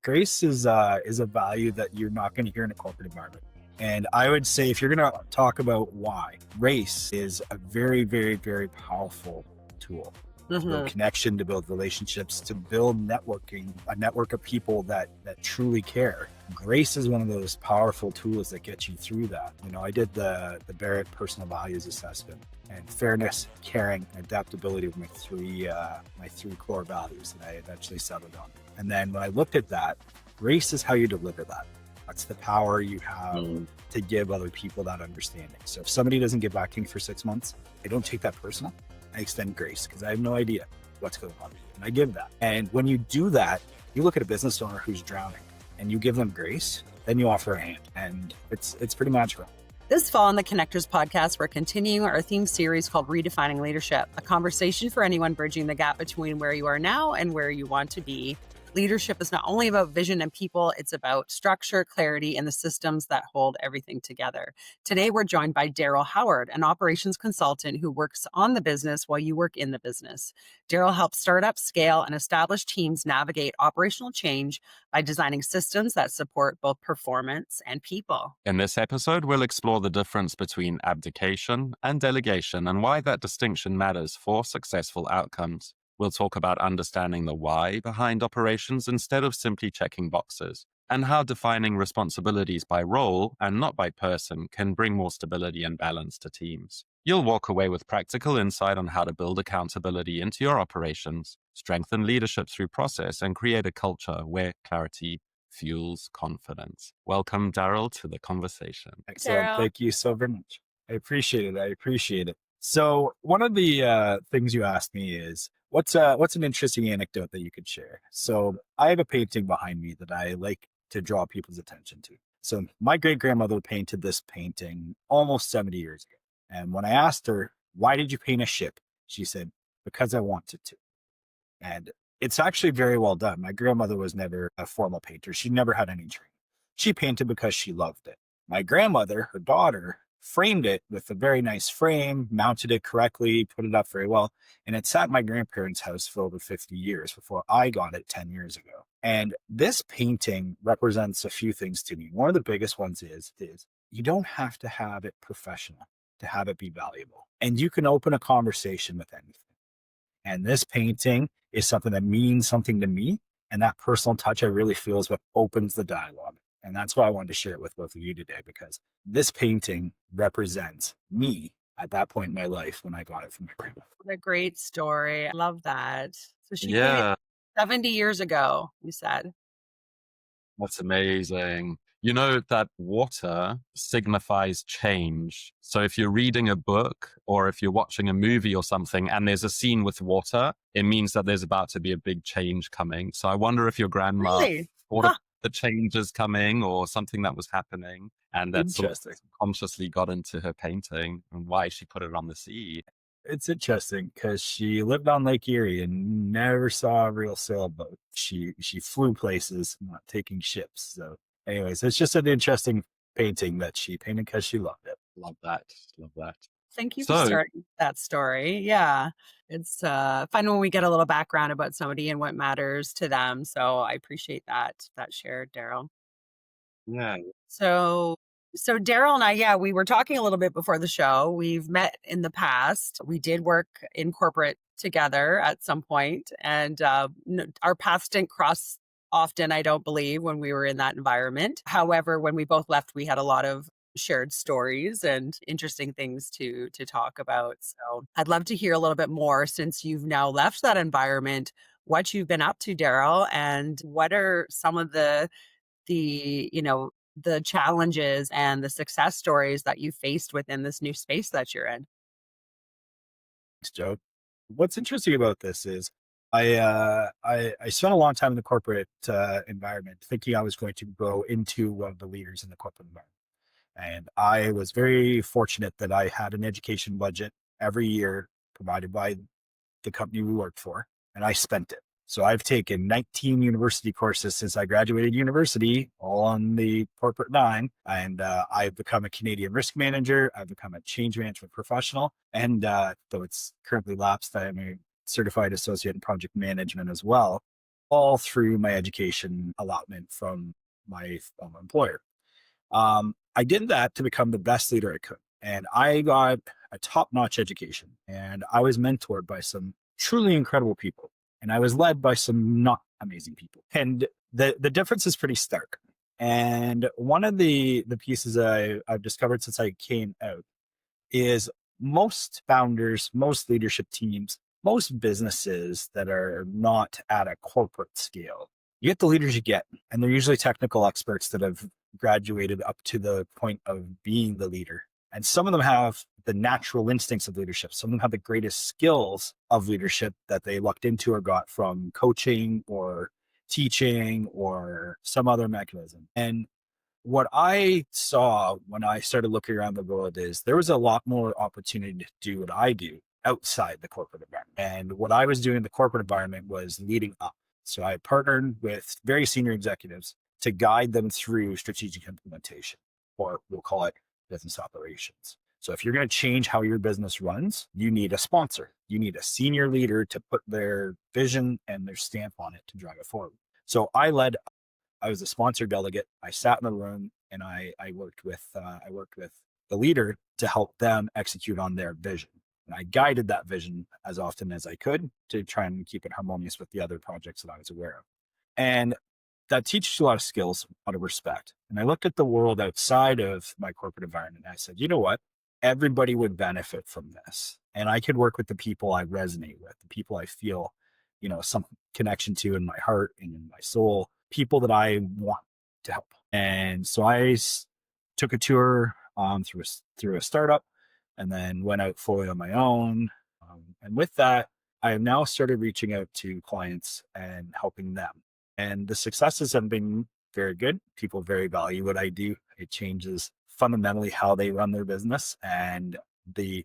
Grace is a value that you're not going to hear in a corporate environment. And I would say if you're going to talk about why, grace is a very, very, very powerful tool to build Hmm. connection, to build relationships, to build networking, a network of people that truly care. Grace is one of those powerful tools that gets you through that. I did the Barrett personal values assessment, and fairness, caring, and adaptability were my three core values that I eventually settled on. And then when I looked at that, grace is how you deliver that. That's the power you have to give other people that understanding. So if somebody doesn't get back to me for 6 months, I don't take that personal. I extend grace because I have no idea what's going on. And I give that. And when you do that, you look at a business owner who's drowning and you give them grace, then you offer a hand. And it's pretty magical. This fall on the Connectors podcast, we're continuing our theme series called Redefining Leadership, a conversation for anyone bridging the gap between where you are now and where you want to be. Leadership is not only about vision and people, it's about structure, clarity, and the systems that hold everything together. Today, we're joined by Darryl Howard, an operations consultant who works on the business while you work in the business. Darryl helps startups scale and established teams navigate operational change by designing systems that support both performance and people. In this episode, we'll explore the difference between abdication and delegation and why that distinction matters for successful outcomes. We'll talk about understanding the why behind operations instead of simply checking boxes, and how defining responsibilities by role and not by person can bring more stability and balance to teams. You'll walk away with practical insight on how to build accountability into your operations, strengthen leadership through process, and create a culture where clarity fuels confidence. Welcome, Darryl, to the conversation. Excellent. Darryl. Thank you so very much. I appreciate it. So one of the things you asked me is, what's an interesting anecdote that you could share? So I have a painting behind me that I like to draw people's attention to. So my great grandmother painted this painting almost 70 years ago. And when I asked her, why did you paint a ship? She said, because I wanted to. And it's actually very well done. My grandmother was never a formal painter. She never had any training. She painted because she loved it. My grandmother, her daughter, framed it with a very nice frame, mounted it correctly, put it up very well. And it sat in my grandparents' house for over 50 years before I got it 10 years ago. And this painting represents a few things to me. One of the biggest ones is you don't have to have it professional to have it be valuable. And you can open a conversation with anything. And this painting is something that means something to me. And that personal touch I really feel is what opens the dialogue. And that's why I wanted to share it with both of you today, because this painting represents me at that point in my life when I got it from my grandma. What a great story. I love that. So she painted Yeah, 70 years ago, you said. that's amazing. You know that water signifies change. So if you're reading a book or if you're watching a movie or something and there's a scene with water, it means that there's about to be a big change coming. So I wonder if your grandma Really? thought Huh. of the changes coming or something that was happening, and that sort of Interesting. consciously got into her painting and why she put it on the sea. It's interesting because she lived on Lake Erie and never saw a real sailboat. She flew places, not taking ships. So anyways, it's just an interesting painting that she painted because she loved it. Love that. Love that. Thank you for So, starting that story. Yeah. It's fun when we get a little background about somebody and what matters to them. So I appreciate that shared, Darryl. yeah. So Darryl and I, yeah, we were talking a little bit before the show. We've met in the past. We did work in corporate together at some point, and our paths didn't cross often, I don't believe, when we were in that environment. However, when we both left, we had a lot of shared stories and interesting things to talk about. So I'd love to hear a little bit more, since you've now left that environment, what you've been up to, Darryl, and what are some of the challenges and the success stories that you faced within this new space that you're in. Thanks, Joe. What's interesting about this is I spent a long time in the corporate environment thinking I was going to grow into one of the leaders in the corporate environment. And I was very fortunate that I had an education budget every year provided by the company we worked for, and I spent it. So I've taken 19 university courses since I graduated university, all on the corporate nine. And I've become a Canadian risk manager. I've become a change management professional. And though it's currently lapsed, I'm a certified associate in project management as well. all through my education allotment from my employer. I did that to become the best leader I could. And I got a top notch education and I was mentored by some truly incredible people. And I was led by some not amazing people. And the difference is pretty stark. And one of the pieces I've discovered since I came out is most founders, most leadership teams, most businesses that are not at a corporate scale, you get the leaders you get, and they're usually technical experts that have graduated up to the point of being the leader. And some of them have the natural instincts of leadership. Some of them have the greatest skills of leadership that they lucked into or got from coaching or teaching or some other mechanism. And what I saw when I started looking around the world is there was a lot more opportunity to do what I do outside the corporate environment. And what I was doing in the corporate environment was leading up. So I partnered with very senior executives to guide them through strategic implementation, or we'll call it business operations. So if you're going to change how your business runs, you need a sponsor. You need a senior leader to put their vision and their stamp on it to drive it forward. So I was a sponsor delegate. I sat in the room and I worked with the leader to help them execute on their vision. And I guided that vision as often as I could to try and keep it harmonious with the other projects that I was aware of. And that teaches you a lot of skills, a lot of respect. And I looked at the world outside of my corporate environment and I said, you know what? Everybody would benefit from this. And I could work with the people I resonate with, the people I feel, some connection to in my heart and in my soul, people that I want to help. And so took a tour through a startup and then went out fully on my own. And with that, I have now started reaching out to clients and helping them. And the successes have been very good. People very value what I do. It changes fundamentally how they run their business and the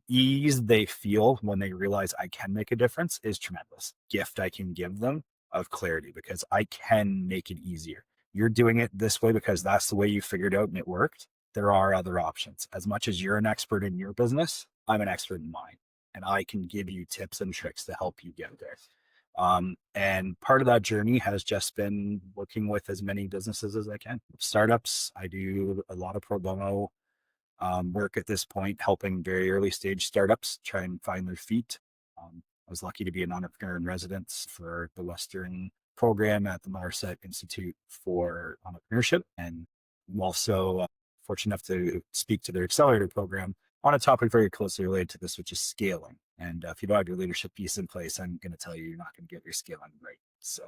ease they feel when they realize I can make a difference is tremendous. Gift I can give them of clarity because I can make it easier. You're doing it this way because that's the way you figured out and it worked. There are other options. As much as you're an expert in your business, I'm an expert in mine, and I can give you tips and tricks to help you get there. And part of that journey has just been working with as many businesses as I can. Startups, I do a lot of pro bono work at this point, helping very early stage startups try and find their feet. I was lucky to be an entrepreneur in residence for the Western program at the Marset Institute for Entrepreneurship. And I'm also fortunate enough to speak to their accelerator program on a topic very closely related to this, which is scaling. And if you don't have your leadership piece in place, I'm going to tell you, you're not going to get your scaling right. So,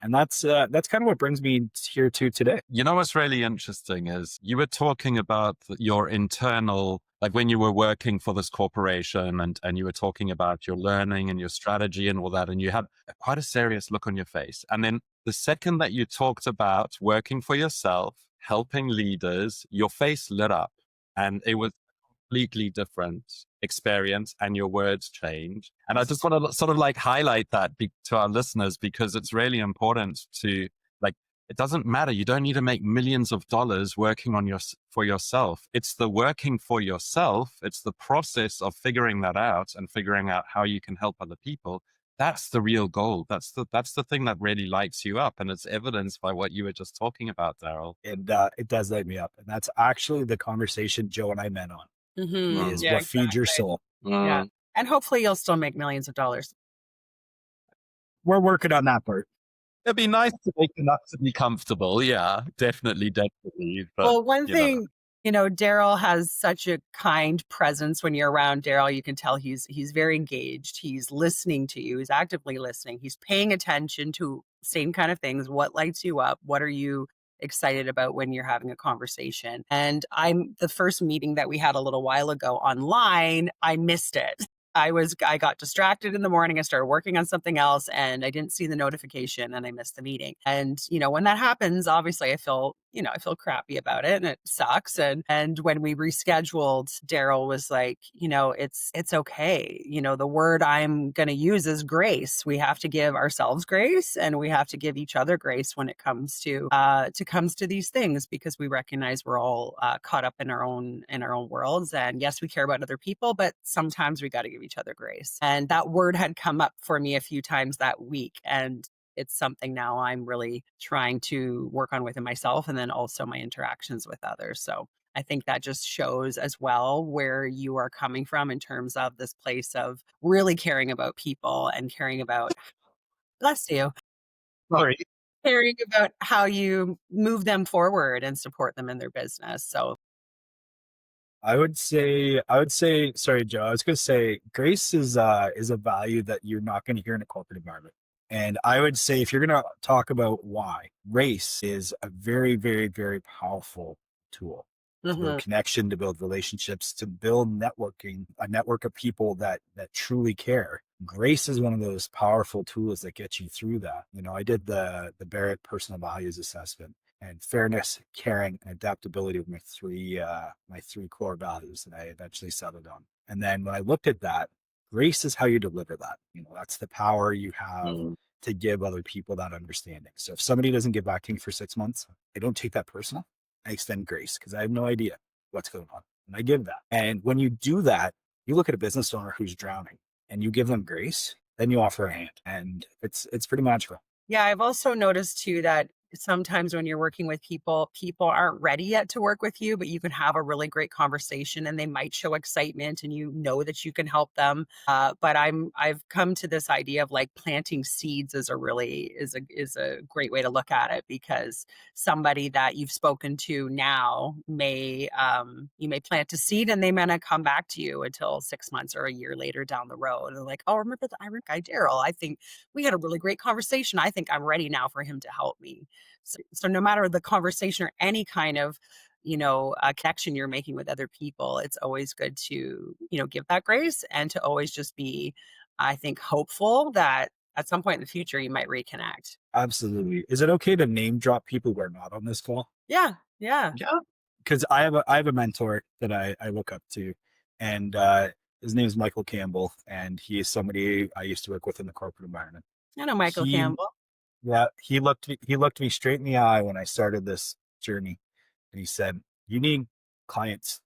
and that's kind of what brings me here to today. You know, what's really interesting is you were talking about your internal, like when you were working for this corporation and you were talking about your learning and your strategy and all that, and you had quite a serious look on your face. And then the second that you talked about working for yourself, helping leaders, your face lit up and it was completely different experience and your words change. And I just want to sort of like highlight that to our listeners because it's really important to like, it doesn't matter. You don't need to make millions of dollars working on for yourself. It's the working for yourself. It's the process of figuring that out and figuring out how you can help other people. That's the real goal. That's the thing that really lights you up. And it's evidenced by what you were just talking about, Darryl. And it does light me up. And that's actually the conversation Joe and I met on. Mm-hmm. Is what feeds your soul. Yeah. And hopefully you'll still make millions of dollars. We're working on that part. It'd be nice to make enough to be comfortable. Yeah, definitely. But, well, one thing, Darryl has such a kind presence when you're around Darryl. You can tell he's very engaged. He's listening to you. He's actively listening. He's paying attention to same kind of things. What lights you up? What are you excited about when you're having a conversation? And the first meeting that we had a little while ago online, I missed it. I got distracted in the morning. I started working on something else and I didn't see the notification and I missed the meeting. And, when that happens, obviously I feel crappy about it and it sucks. And when we rescheduled, Darryl was like, it's okay. The word I'm going to use is grace. We have to give ourselves grace and we have to give each other grace when it comes to these things, because we recognize we're all caught up in our own worlds. And yes, we care about other people, but sometimes we got to give each other grace. And that word had come up for me a few times that week. And it's something now I'm really trying to work on within myself and then also my interactions with others. So I think that just shows as well where you are coming from in terms of this place of really caring about people and caring about, bless you, Sorry. caring about how you move them forward and support them in their business. So, Sorry, Joe. I was going to say grace is a value that you're not going to hear in a corporate environment. And I would say if you're going to talk about why, grace is a very, very, very powerful tool to build mhm, connection, to build relationships, to build networking, a network of people that truly care. Grace is one of those powerful tools that gets you through that. You know, I did the Barrett Personal Values Assessment, and fairness, caring, and adaptability were my three core values that I eventually settled on. And then when I looked at that, grace is how you deliver that. You know, that's the power you have mm, to give other people that understanding. So if somebody doesn't get back to me for 6 months, I don't take that personal. I extend grace because I have no idea what's going on. And I give that. And when you do that, you look at a business owner who's drowning and you give them grace, then you offer a hand. And it's pretty magical. yeah, I've also noticed too that sometimes when you're working with people, people aren't ready yet to work with you, but you can have a really great conversation and they might show excitement and you know that you can help them. But I've come to this idea of like planting seeds is a really is a great way to look at it because somebody that you've spoken to now may you may plant a seed and they may not come back to you until 6 months or a year later down the road. And they're like, oh, remember the Irish guy Daryl? I think we had a really great conversation. I think I'm ready now for him to help me. So no matter the conversation or any kind of, connection you're making with other people, it's always good to, give that grace and to always just be, I think, hopeful that at some point in the future you might reconnect. Absolutely. Is it okay to name drop people who are not on this call? Yeah, yeah. Yeah. Because I have a mentor that I look up to, and his name is Michael Campbell, and he is somebody I used to work with in the corporate environment. I know Michael He Campbell. Yeah, he looked me straight in the eye when I started this journey, and he said, "You need clients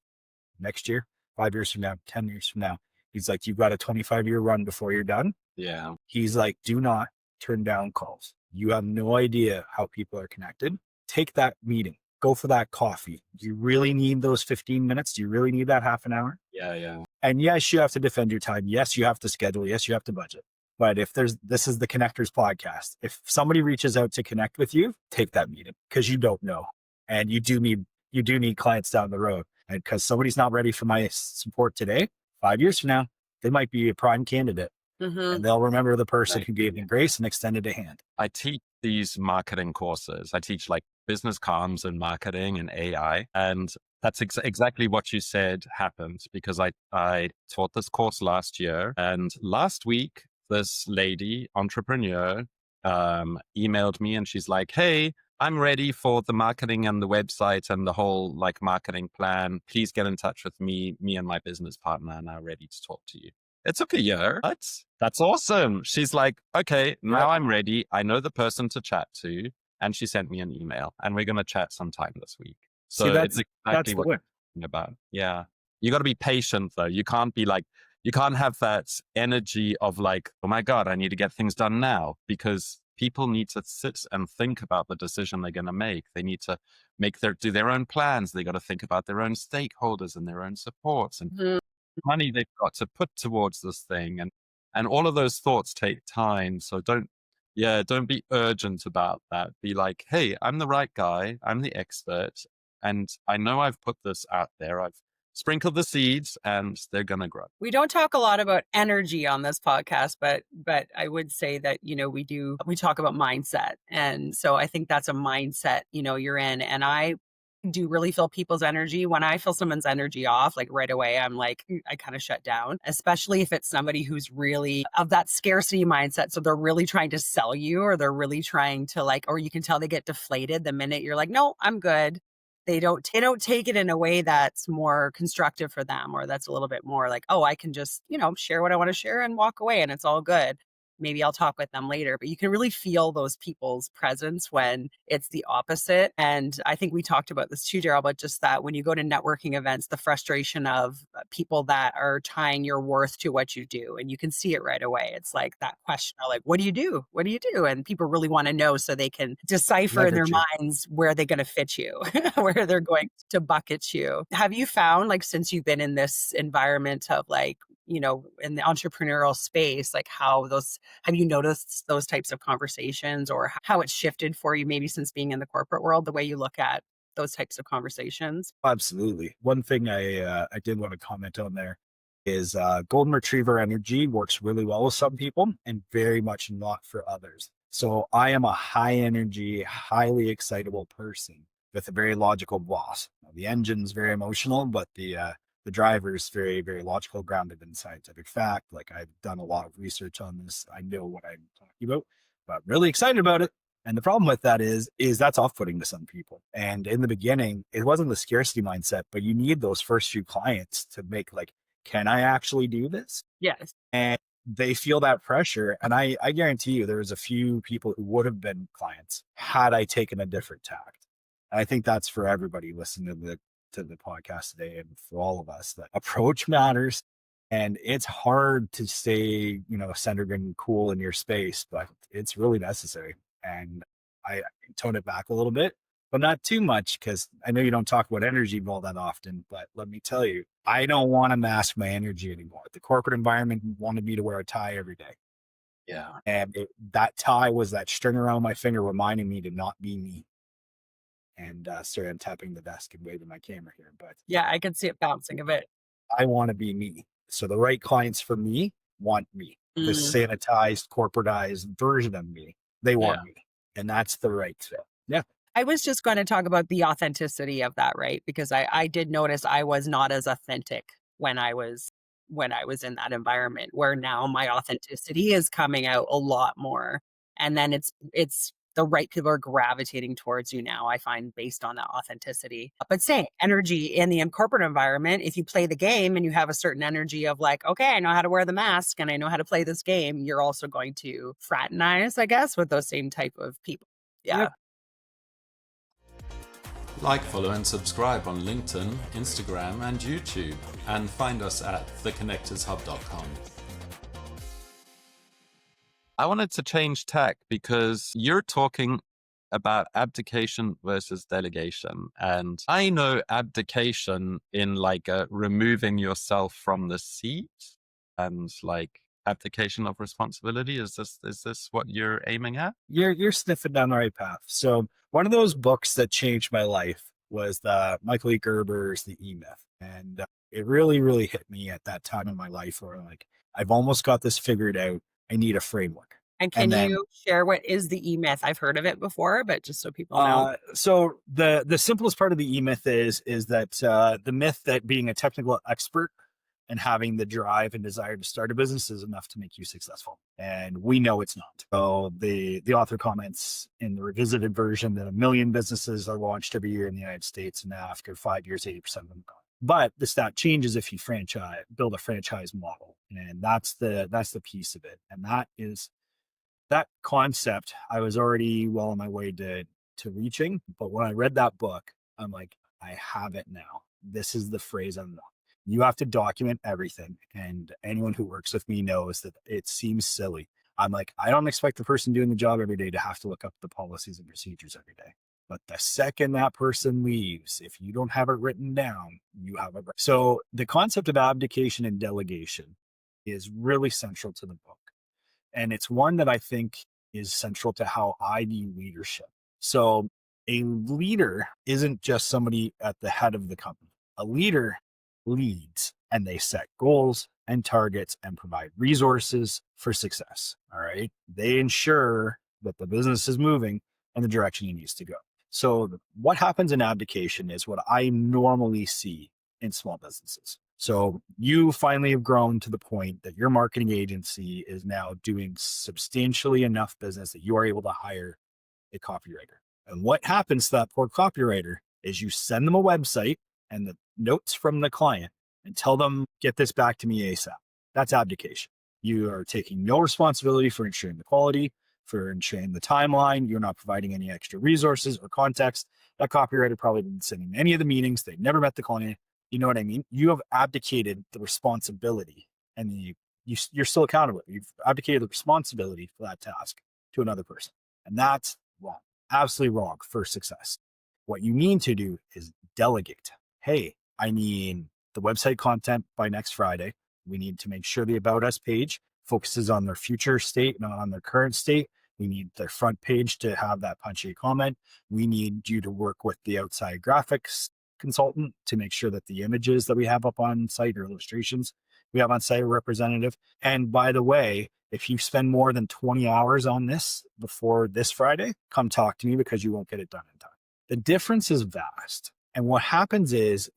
next year, 5 years from now, 10 years from now." He's like, "You've got a 25-year run before you're done." Yeah. He's like, "Do not turn down calls. You have no idea how people are connected. Take that meeting. Go for that coffee. Do you really need those 15 minutes? Do you really need that half an hour?" Yeah. Yeah. And yes, you have to defend your time. Yes, you have to schedule. Yes, you have to budget. But if this is the Connectors podcast. If somebody reaches out to connect with you, take that meeting because you don't know. And you do need clients down the road. And because somebody's not ready for my support today, 5 years from now, they might be a prime candidate Hmm. and they'll remember the person Right. who gave them grace and extended a hand. I teach these marketing courses. I teach like business comms and marketing and AI. And that's exactly what you said happened because I taught this course last year. And last week, this lady, entrepreneur, emailed me and she's like, hey, I'm ready for the marketing and the website and the whole like marketing plan. Please get in touch with me. Me and my business partner are now ready to talk to you. It took a year. That's awesome. She's like, okay, Yeah. now I'm ready. I know the person to chat to. And she sent me an email and we're going to chat sometime this week. See, So it's that's exactly the what way. you're talking about. Yeah. You got to be patient though. You can't be like, you can't have that energy of like, oh my God, I need to get things done now because people need to sit and think about the decision they're going to make. They need to do their own plans. They got to think about their own stakeholders and their own supports and money they've got to put towards this thing and all of those thoughts take time. So don't be urgent about that. Be like, hey, I'm the right guy, I'm the expert, and I know I've put this out there, I've sprinkled the seeds and they're gonna grow. We don't talk a lot about energy on this podcast, but I would say that, we talk about mindset. And so I think that's a mindset, you're in. And I do really feel people's energy. When I feel someone's energy off, like right away, I'm like, I kind of shut down, especially if it's somebody who's really of that scarcity mindset. So they're really trying to sell you, or they're really trying to like, or you can tell they get deflated the minute you're like, no, I'm good. They don't take it in a way that's more constructive for them, or that's a little bit more like, oh, I can just, share what I want to share and walk away and it's all good. maybe I'll talk with them later. But you can really feel those people's presence when it's the opposite. And I think we talked about this too, Darryl, but just that when you go to networking events, the frustration of people that are tying your worth to what you do, and you can see it right away. It's like that question of like, what do you do? What do you do? And people really want to know so they can decipher in their Leverage it. minds where they're going to fit you, where they're going to bucket you. Have you found, like, since you've been in this environment of like, in the entrepreneurial space, like have you noticed those types of conversations, or how it's shifted for you maybe since being in the corporate world, the way you look at those types of conversations? Absolutely. One thing I did want to comment on there is golden retriever energy works really well with some people and very much not for others. So I am a high energy, highly excitable person with a very logical boss. The engine's very emotional, but the driver's very, very logical, grounded in scientific fact. Like, I've done a lot of research on this. I know what I'm talking about, but really excited about it. And the problem with that is that's off-putting to some people. And in the beginning, it wasn't the scarcity mindset, but you need those first few clients to make like, can I actually do this? Yes. And they feel that pressure. And I guarantee you there was a few people who would have been clients had I taken a different tact. And I think that's for everybody listening to the podcast today, and for all of us, that approach matters. And it's hard to stay, centered and cool in your space, but it's really necessary. And I tone it back a little bit, but not too much, because I know you don't talk about energy all that often, but let me tell you, I don't want to mask my energy anymore. The corporate environment wanted me to wear a tie every day. Yeah. And that tie was that string around my finger reminding me to not be me. And sorry, I'm tapping the desk and waving my camera here, but Yeah, I can see it bouncing a bit. I want to be me. So the right clients for me want me. The Mm, sanitized, corporatized version of me, they Yeah. want me. And that's the right fit. Yeah. I was just going to talk about the authenticity of that, right? Because I did notice I was not as authentic when I was in that environment, where now my authenticity is coming out a lot more. And then it's the right people are gravitating towards you now, I find, based on that authenticity. But same energy in the corporate environment, if you play the game and you have a certain energy of like, okay, I know how to wear the mask and I know how to play this game, you're also going to fraternize, I guess, with those same type of people. Yeah. Yep. Like, follow, and subscribe on LinkedIn, Instagram, and YouTube. And find us at theconnectorshub.com. I wanted to change tack because you're talking about abdication versus delegation. And I know abdication in like removing yourself from the seat and like abdication of responsibility. Is this what you're aiming at? You're sniffing down the right path. So one of those books that changed my life was the Michael E. Gerber's The E-Myth. And it really, really hit me at that time in my life where like, I've almost got this figured out. I need a framework. And And can then you share what is the E-Myth? I've heard of it before, but just so people know. so the simplest part of the E-Myth is that the myth that being a technical expert and having the drive and desire to start a business is enough to make you successful. And we know it's not. So the author comments in the revisited version that 1 million businesses are launched every year in the United States, and after 5 years, 80% of them gone. But the stat changes if you build a franchise model. And that's the piece of it. And that concept I was already well on my way to reaching. But when I read that book, I'm like, I have it now. This is the phrase I'm on. You have to document everything. And anyone who works with me knows that it seems silly. I'm like, I don't expect the person doing the job every day to have to look up the policies and procedures every day. But the second that person leaves, if you don't have it written down, you have it. So the concept of abdication and delegation is really central to the book. And it's one that I think is central to how I view leadership. So a leader isn't just somebody at the head of the company. A leader leads, and they set goals and targets and provide resources for success. All right. They ensure that the business is moving in the direction it needs to go. So what happens in abdication is what I normally see in small businesses. So you finally have grown to the point that your marketing agency is now doing substantially enough business that you are able to hire a copywriter. And what happens to that poor copywriter is you send them a website and the notes from the client and tell them, get this back to me ASAP. That's abdication. You are taking no responsibility for ensuring the quality, for ensuring the timeline. You're not providing any extra resources or context. That copywriter probably didn't sit in any of the meetings. They never met the client. You know what I mean? You have abdicated the responsibility, and you're still accountable. You've abdicated the responsibility for that task to another person. And that's wrong, absolutely wrong for success. What you need to do is delegate. Hey, I need the website content by next Friday. We need to make sure the About Us page focuses on their future state, not on their current state. We need their front page to have that punchy comment. We need you to work with the outside graphics consultant to make sure that the images that we have up on site or illustrations we have on site are representative. And by the way, if you spend more than 20 hours on this before this Friday, come talk to me because you won't get it done in time. The difference is vast. And what happens is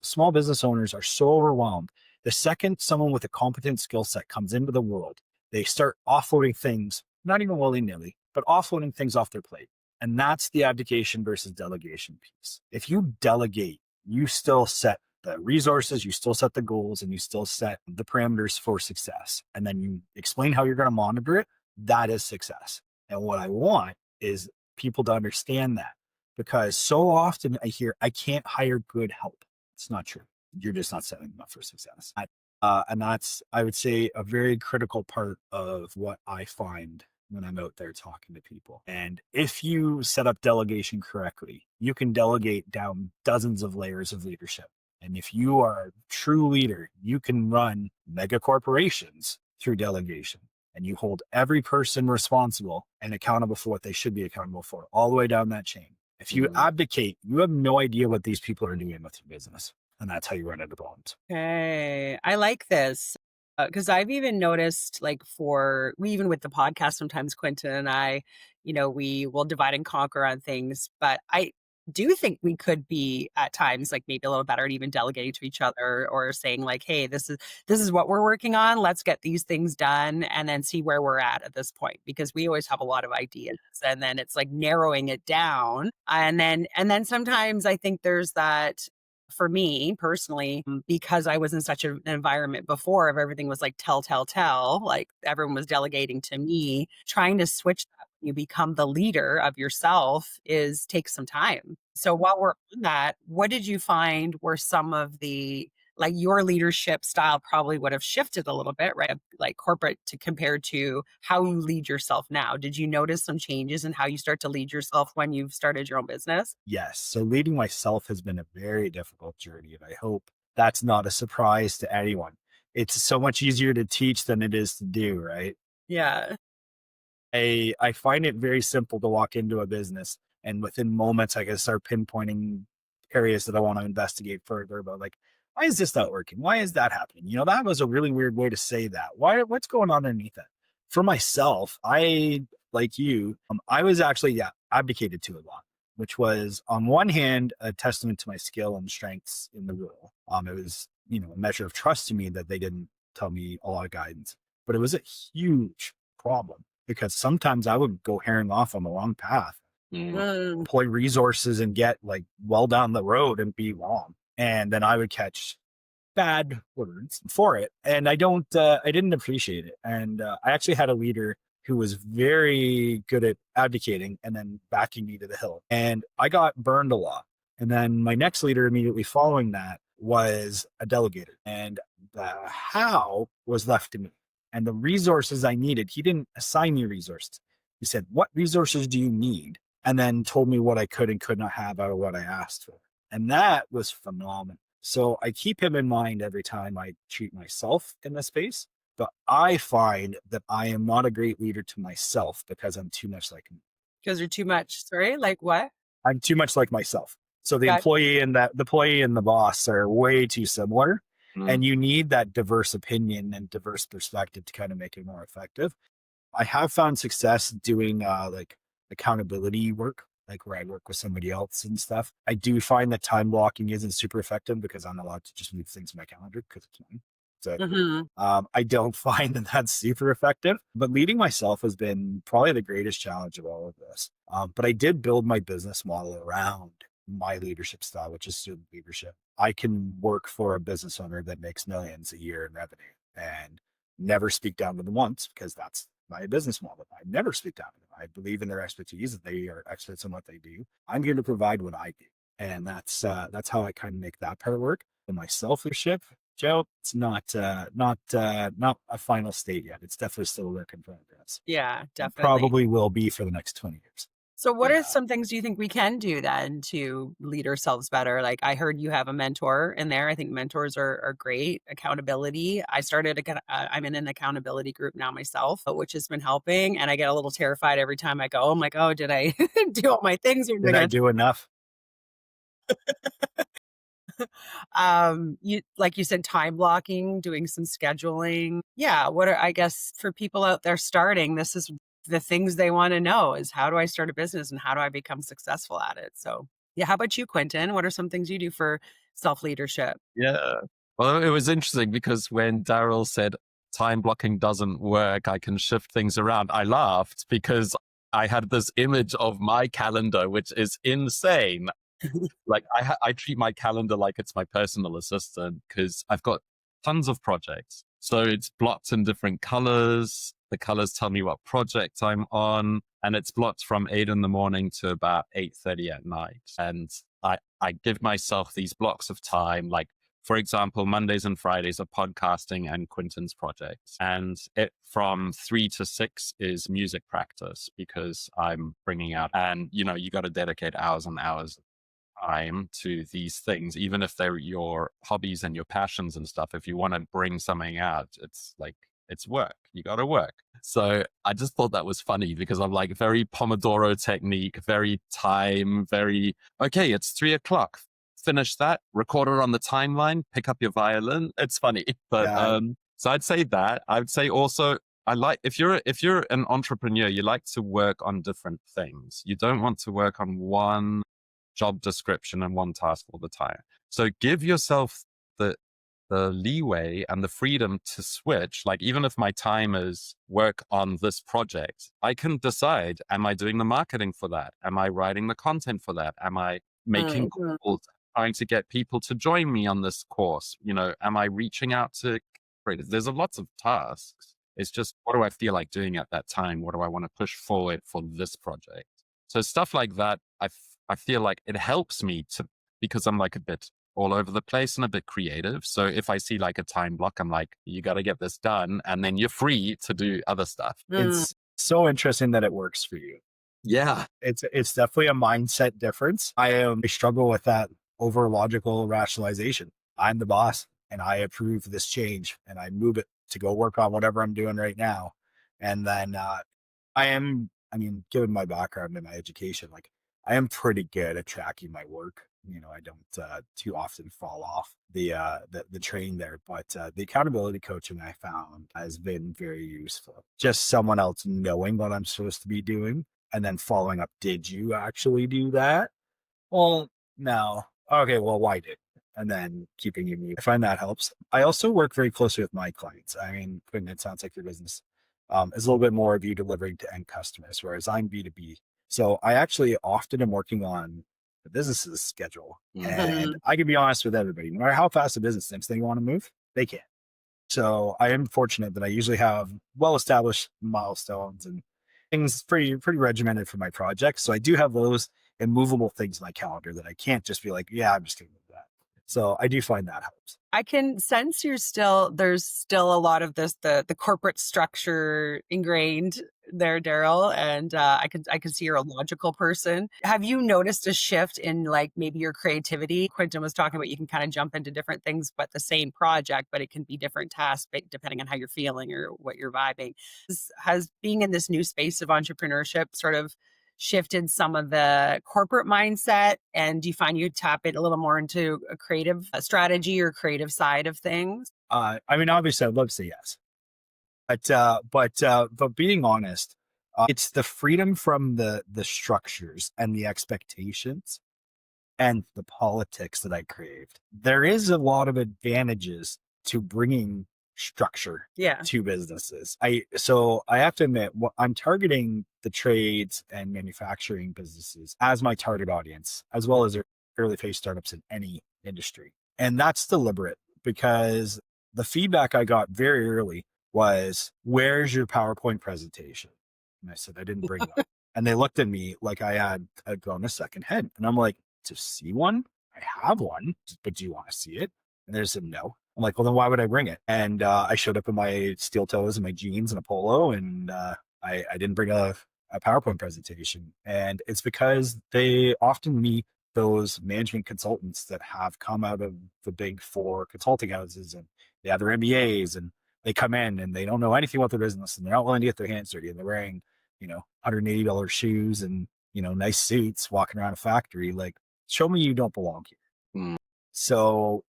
small business owners are so overwhelmed. The second someone with a competent skill set comes into the world, they start offloading things, not even willy-nilly, but offloading things off their plate. And that's the abdication versus delegation piece. If you delegate, you still set the resources, you still set the goals, and you still set the parameters for success. And then you explain how you're going to monitor it. That is success. And what I want is people to understand that, because so often I hear, I can't hire good help. It's not true. You're just not setting them up for success. And that's, I would say, a very critical part of what I find when I'm out there talking to people. And if you set up delegation correctly, you can delegate down dozens of layers of leadership. And if you are a true leader, you can run mega corporations through delegation, and you hold every person responsible and accountable for what they should be accountable for, all the way down that chain. If you abdicate, you have no idea what these people are doing with your business. And that's how you run into problems. Okay. I like this. Because I've even noticed, like, even with the podcast, sometimes Quentin and I, we will divide and conquer on things. But I do think we could be at times like maybe a little better at even delegating to each other, or saying like, hey, this is what we're working on. Let's get these things done and then see where we're at this point, because we always have a lot of ideas, and then it's like narrowing it down. And then sometimes I think there's that. For me personally, because I was in such an environment before of everything was like tell, like everyone was delegating to me, trying to switch that when you become the leader of yourself takes some time. So while we're on that, what did you find were some of the, like, your leadership style probably would have shifted a little bit, right? Like corporate to compared to how you lead yourself now. Did you notice some changes in how you start to lead yourself when you've started your own business? Yes. So leading myself has been a very difficult journey. And I hope that's not a surprise to anyone. It's so much easier to teach than it is to do, right? Yeah. I find it very simple to walk into a business, and within moments I can start pinpointing areas that I want to investigate further about, like, why is this not working? Why is that happening? That was a really weird way to say that. What's going on underneath it? For myself, I, like you, I was actually, abdicated to a lot, which was on one hand a testament to my skill and strengths in the role. It was, a measure of trust to me that they didn't tell me a lot of guidance, but it was a huge problem, because sometimes I would go herring off on the wrong path, employ resources and get like well down the road and be wrong. And then I would catch bad words for it. And I didn't appreciate it. And I actually had a leader who was very good at advocating and then backing me to the hill. And I got burned a lot. And then my next leader immediately following that was a delegator. And the how was left to me. And the resources I needed, he didn't assign me resources. He said, what resources do you need? And then told me what I could and could not have out of what I asked for. And that was phenomenal. So I keep him in mind every time I treat myself in this space. But I find that I am not a great leader to myself because I'm too much like him. Because you're too much. Sorry, like what? I'm too much like myself. So the Got- employee and the boss are way too similar. And you need that diverse opinion and diverse perspective to kind of make it more effective. I have found success doing like accountability work, like where I work with somebody else and stuff. I do find that time blocking isn't super effective because I'm allowed to just move things in my calendar because it's mine. So I don't find that that's super effective, but leading myself has been probably the greatest challenge of all of this. But I did build my business model around my leadership style, which is student leadership. I can work for a business owner that makes millions a year in revenue, and never speak down to them once, because that's my business model. I never speak down to them. I believe in their expertise, that they are experts in what they do. I'm here to provide what I do. And that's how I kind of make that part work. And my self leadership, Joe, it's not a final state yet. It's definitely still a work in progress. Yeah, And definitely. probably will be for the next 20 years. So what Yeah. are some things you think we can do then to lead ourselves better? Like I heard you have a mentor in there. I think mentors are great. Accountability. I'm in an accountability group now myself, which has been helping. And I get a little terrified every time I go. I'm like, oh, did I do all my things? Or Did I do enough? you like you said, time blocking, doing some scheduling. Yeah. What are, I guess, for people out there starting, this is the things they want to know is how do I start a business and how do I become successful at it? So yeah. How about you, Quentin? What are some things you do for self-leadership? Yeah. Well, it was interesting because when Darryl said time blocking doesn't work, I can shift things around, I laughed because I had this image of my calendar, which is insane. Like I treat my calendar like it's my personal assistant because I've got tons of projects. So it's blocked in different colors. The colors tell me what project I'm on, and it's blocked from 8 in the morning to about 8:30 at night. And I give myself these blocks of time, like for example, Mondays and Fridays are podcasting and Quinton's projects. And it from 3 to 6 is music practice because I'm bringing out, and you know, you got to dedicate hours and hours time to these things, even if they're your hobbies and your passions and stuff. If you want to bring something out, it's like, it's work. You got to work. So I just thought that was funny because I'm like very Pomodoro technique, very time, very, okay, it's 3 o'clock. Finish that, record it on the timeline, pick up your violin. It's funny. But Yeah. so I'd say that. I would say also, I like if you're an entrepreneur, you like to work on different things. You don't want to work on one job description and one task all the time. So give yourself the leeway and the freedom to switch. Like even if my time is work on this project, I can decide, am I doing the marketing for that? Am I writing the content for that? Am I making Mhm. calls, trying to get people to join me on this course? You know, am I reaching out to creators? There's a lots of tasks. It's just, what do I feel like doing at that time? What do I want to push forward for this project? So stuff like that, I feel like it helps me to, because I'm like a bit all over the place and a bit creative. So if I see like a time block, I'm like, you got to get this done. And then you're free to do other stuff. Mm. It's so interesting that it works for you. Yeah. It's definitely a mindset difference. I struggle with that over logical rationalization. I'm the boss and I approve this change and I move it to go work on whatever I'm doing right now. And then I mean, given my background and my education, like I am pretty good at tracking my work. You know, I don't too often fall off the train there, but the accountability coaching I found has been very useful. Just someone else knowing what I'm supposed to be doing and then following up. Did you actually do that? Well, no. Okay, well, why did? And then keeping you mute. I find that helps. I also work very closely with my clients. I mean, Quentin, it sounds like your business is a little bit more of you delivering to end customers, whereas I'm B2B. So I actually often am working on the business's schedule. And Mhm. I can be honest with everybody, no matter how fast a business thinks they want to move, they can. So I am fortunate that I usually have well-established milestones and things pretty regimented for my projects. So I do have those immovable things in my calendar that I can't just be like, yeah, I'm just gonna move that. So I do find that helps. I can sense there's still a lot of this, the corporate structure ingrained there, Daryl. And I can see you're a logical person. Have you noticed a shift in like maybe your creativity? Quentin was talking about you can kind of jump into different things, but the same project, but it can be different tasks depending on how you're feeling or what you're vibing. Has being in this new space of entrepreneurship sort of shifted some of the corporate mindset? And do you find you tap it a little more into a creative strategy or creative side of things? I mean, obviously, I'd love to say yes, but being honest, it's the freedom from the structures and the expectations and the politics that I craved. There is a lot of advantages to bringing structure Yeah. to businesses. I have to admit, I'm targeting the trades and manufacturing businesses as my target audience, as well as early phase startups in any industry. And that's deliberate because the feedback I got very early was, "Where's your PowerPoint presentation?" And I said, "I didn't bring one." And they looked at me like I'd grown a second head. And I'm like, "To see one? I have one, but do you want to see it?" And they said, "No." I'm like, "Well, then why would I bring it?" And I showed up in my steel toes and my jeans and a polo, and I didn't bring a PowerPoint presentation. And it's because they often meet those management consultants that have come out of the big four consulting houses, and they have their MBAs, and they come in and they don't know anything about their business, and they're not willing to get their hands dirty, and they're wearing, $180 shoes and, nice suits walking around a factory. Like, show me you don't belong here. Mm. So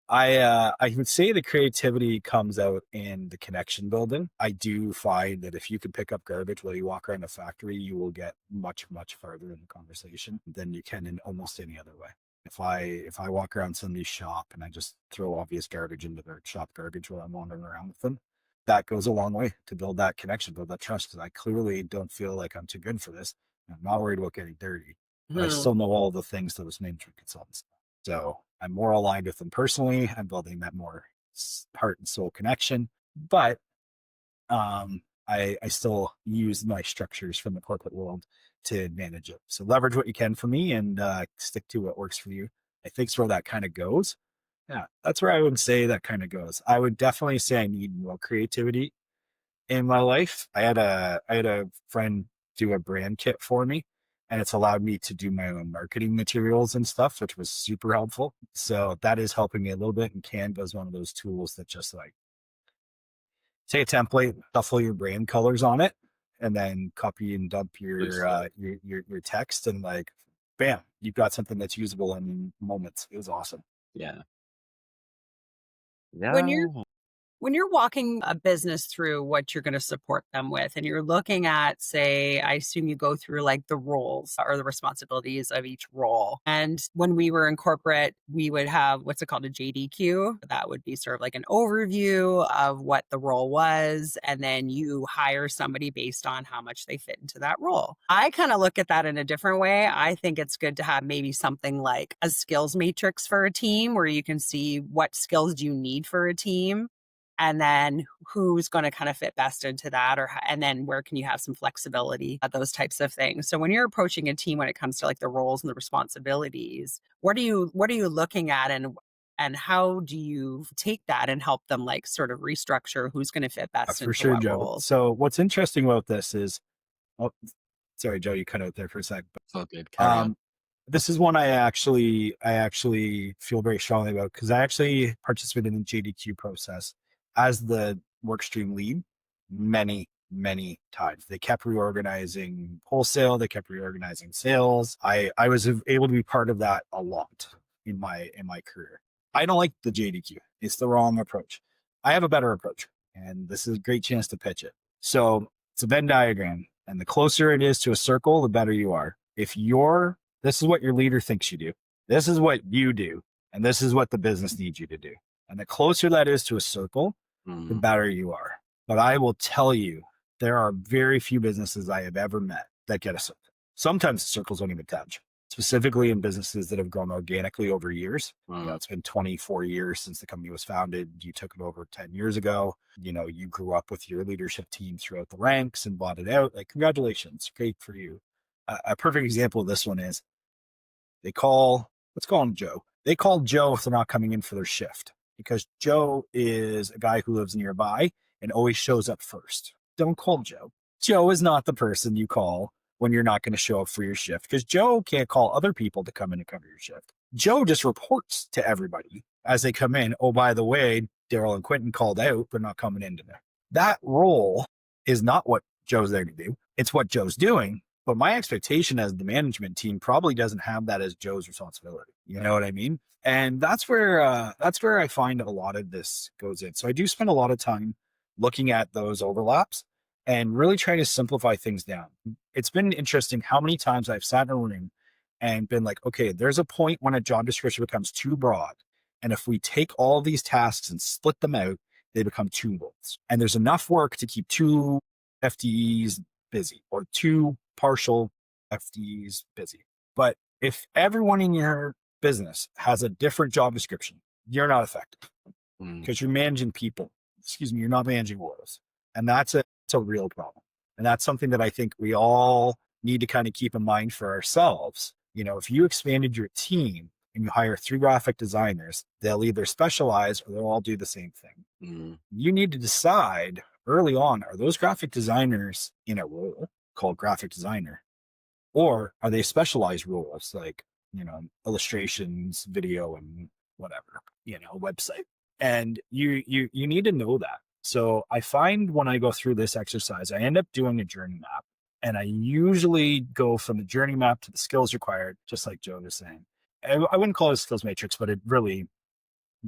I would say the creativity comes out in the connection building. I do find that if you can pick up garbage while you walk around a factory, you will get much, much farther in the conversation than you can in almost any other way. If I walk around somebody's shop and I just throw obvious garbage into their shop garbage while I'm wandering around with them, that goes a long way to build that connection, build that trust. Because I clearly don't feel like I'm too good for this. I'm not worried about getting dirty, but I still know all the things that those management consultants know. So I'm more aligned with them personally. I'm building that more heart and soul connection, but I still use my structures from the corporate world to manage it. So leverage what you can for me, and stick to what works for you. I think it's where that kind of goes. Yeah, that's where I would say that kind of goes. I would definitely say I need more creativity in my life. I had a friend do a brand kit for me, and it's allowed me to do my own marketing materials and stuff, which was super helpful. So that is helping me a little bit. And Canva is one of those tools that just like take a template, shuffle your brand colors on it, and then copy and dump your text, and like, bam, you've got something that's usable in moments. It was awesome. Yeah. When you're Yeah. when you're walking a business through what you're going to support them with, and you're looking at, say, I assume you go through like the roles or the responsibilities of each role. And when we were in corporate, we would have what's it called, a JDQ. That would be sort of like an overview of what the role was. And then you hire somebody based on how much they fit into that role. I kind of look at that in a different way. I think it's good to have maybe something like a skills matrix for a team where you can see what skills do you need for a team, and then who's going to kind of fit best into that, and then where can you have some flexibility, those types of things. So when you're approaching a team, when it comes to like the roles and the responsibilities, what are you looking at, and how do you take that and help them like sort of restructure who's going to fit best For into sure, what Joe. roles? So what's interesting about this is, oh, sorry, Joe, you cut out there for a sec. It's all good. But, Carry on. this is one I actually feel very strongly about, because I actually participated in the JDQ process as the work stream lead many, many times. They kept reorganizing wholesale. They kept reorganizing sales. I was able to be part of that a lot in my career. I don't like the JDQ. It's the wrong approach. I have a better approach, and this is a great chance to pitch it. So it's a Venn diagram, and the closer it is to a circle, the better you are. This is what your leader thinks you do. This is what you do. And this is what the business needs you to do. And the closer that is to a circle, the better you are. But I will tell you, there are very few businesses I have ever met that get a circle. Sometimes the circles don't even touch, specifically in businesses that have grown organically over years. It's been 24 years since the company was founded. You took it over 10 years ago. You grew up with your leadership team throughout the ranks and bought it out. Like, congratulations. Great for you. A perfect example of this one is, let's call him Joe. They call Joe if they're not coming in for their shift, because Joe is a guy who lives nearby and always shows up first. Don't call Joe. Joe is not the person you call when you're not going to show up for your shift, because Joe can't call other people to come in and cover your shift. Joe just reports to everybody as they come in. Oh, by the way, Darryl and Quentin called out. They're not coming in today. That role is not what Joe's there to do. It's what Joe's doing. But my expectation as the management team probably doesn't have that as Joe's responsibility. You know what I mean? And that's where I find a lot of this goes in. So I do spend a lot of time looking at those overlaps and really trying to simplify things down. It's been interesting how many times I've sat in a room and been like, okay, there's a point when a job description becomes too broad. And if we take all these tasks and split them out, they become two roles. And there's enough work to keep two FTEs busy, or two partial FTEs busy. But if everyone in your business has a different job description, you're not effective, because you're managing people. excuse me, you're not managing roles. And it's a real problem. And that's something that I think we all need to kind of keep in mind for ourselves. You know, if you expanded your team and you hire 3 graphic designers, they'll either specialize or they'll all do the same thing. You need to decide early on, are those graphic designers in a role called graphic designer? Or are they specialized roles like, you know, illustrations, video, and whatever, you know, website? And you need to know that. So I find when I go through this exercise, I end up doing a journey map. And I usually go from the journey map to the skills required, just like Joe was saying. I wouldn't call it a skills matrix, but it really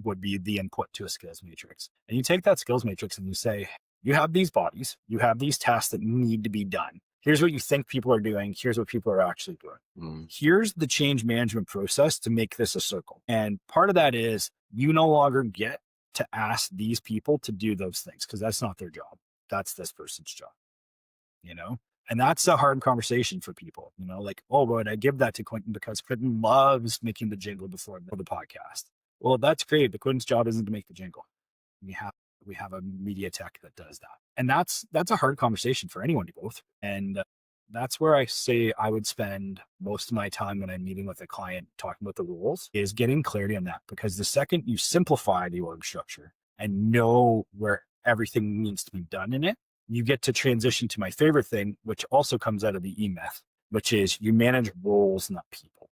would be the input to a skills matrix. And you take that skills matrix and you say, you have these bodies, you have these tasks that need to be done. Here's what you think people are doing. Here's what people are actually doing. Here's the change management process to make this a circle. And part of that is you no longer get to ask these people to do those things because that's not their job. That's this person's job, you know? And that's a hard conversation for people, you know, like, oh, but I give that to Quentin because Quentin loves making the jingle before the podcast. Well, that's great. But Quentin's job isn't to make the jingle. We have a media tech that does that. And that's a hard conversation for anyone to go through. And that's where I say I would spend most of my time when I'm meeting with a client talking about the rules is getting clarity on that. Because the second you simplify the org structure and know where everything needs to be done in it, you get to transition to my favorite thing, which also comes out of the E-Myth, which is you manage roles, not people.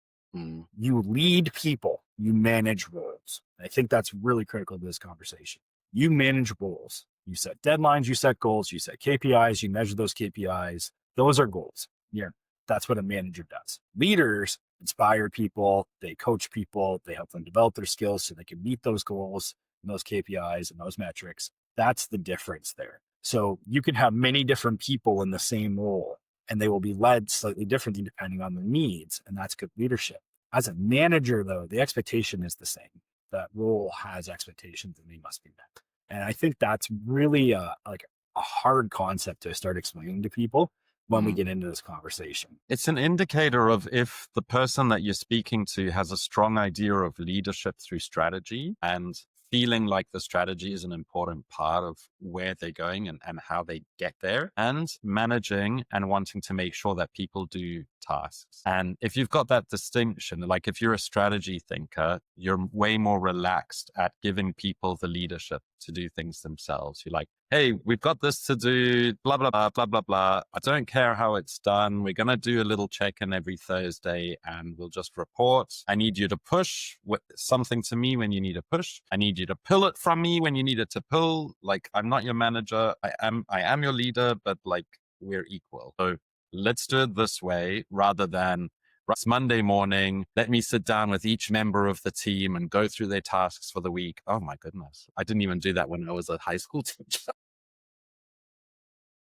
You lead people, you manage roles. I think that's really critical to this conversation. You manage roles. You set deadlines, you set goals, you set KPIs, you measure those KPIs. Those are goals. Yeah, that's what a manager does. Leaders inspire people, they coach people, they help them develop their skills so they can meet those goals and those KPIs and those metrics. That's the difference there. So you can have many different people in the same role and they will be led slightly differently depending on their needs. And that's good leadership. As a manager, though, the expectation is the same. That role has expectations and they must be met. And I think that's really like a hard concept to start explaining to people when we get into this conversation. It's an indicator of if the person that you're speaking to has a strong idea of leadership through strategy and feeling like the strategy is an important part of where they're going and how they get there, and managing and wanting to make sure that people do tasks. And if you've got that distinction, like if you're a strategy thinker, you're way more relaxed at giving people the leadership to do things themselves. You're like, hey, we've got this to do, blah, blah, blah, blah, blah, blah. I don't care how it's done. We're going to do a little check-in every Thursday and we'll just report. I need you to push something to me when you need a push. I need you to pull it from me when you need it to pull. Like, I'm not your manager. I am your leader, but like we're equal. So let's do it this way rather than it's Monday morning. Let me sit down with each member of the team and go through their tasks for the week. Oh my goodness. I didn't even do that when I was a high school teacher.